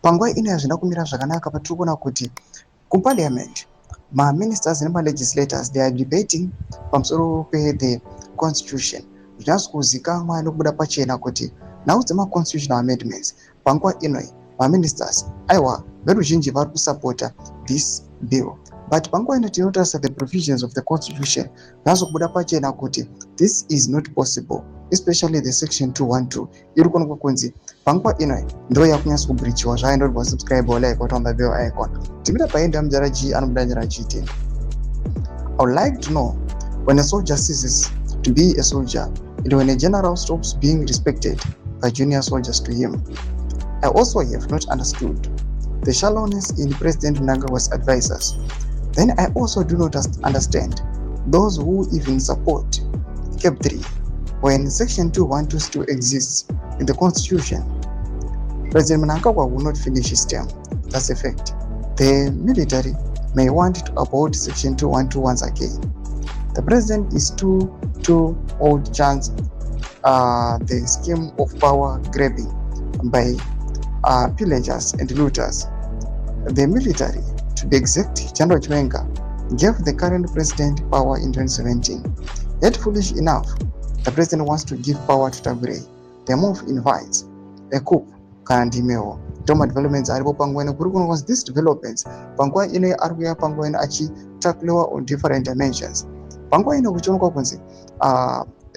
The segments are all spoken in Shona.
Panguva ino hazvina kumira zvakanaka patiri kuona kuti kuparliament ministers and legislators they are debating pamusoro the constitution. Zvinasi kuzikamwa nokubuda pachena kuti nhau dzema-constitutional amendments panguva inoi ministers aiwa veruzhinji vari kusapota this bill, but panguva ino tinotarisa the provisions of the constitution zvinasi kubuda pachena kuti this is not possible, especially the section 212 iri kuonekwa kunzi panguva inoi ndo yakunyasa kubhirichiwa zvaindorwa subscribe or like on the bell icon. Timira paenda mujara G anobuda njara G10. I would like to know, when a soldier ceases to be a soldier and when a general stops being respected by junior soldiers to him. I also have not understood the shallowness in President Mnangagwa's advisors. Then I also do not understand those who even support Cap 3 when Section 212 still exists in the Constitution. President Mnangagwa will not finish his term. That's a fact. The military may want to uphold Section 212 once again. The president is too old chance the scheme of power grabbing by pillagers and looters. The military, to be exact, General Chiwenga, gave the current president power in 2017. Yet foolish enough, the president wants to give power to Tabure. The move invites a coup kana ndimewo. Toma developments aripo panguva ino kuri kunokuti these developments panguva ino arikuya panguva ino achitackliwa on different dimensions. Panguva ino kuchionekwa kunzi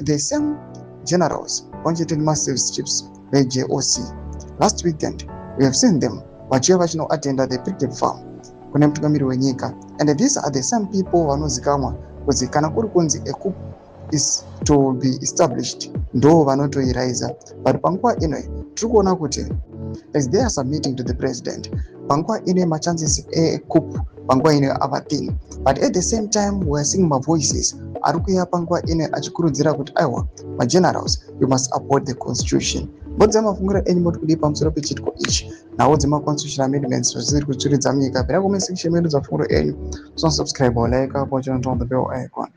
the same generals wanted massive chiefs by JOC. Last weekend we have seen them vachiva vachinoattend the picnic farm kune mutungamiri wenyika, and these are the same people vanozikamwa kuti kana kuri kunzi a coup is to be established ndo vanotoiraisa, but panguva ino tiri kuona kuti as they are submitting to the president, panguva ino machances a coup panguva ino ava thin, but at the same time we are seeing my voices arikuya panguva ino achikurudzira kuti aiwa magenerals you must uphold the constitution. Bodza mafungiro enyu moti kudi pamusoro pechitiko ichi nawo dzema constitutional amendments zviri kutsviridza munyika. Pera kuma section medu dzafungiro enyu, so subscribe or like up or turn on the bell icon.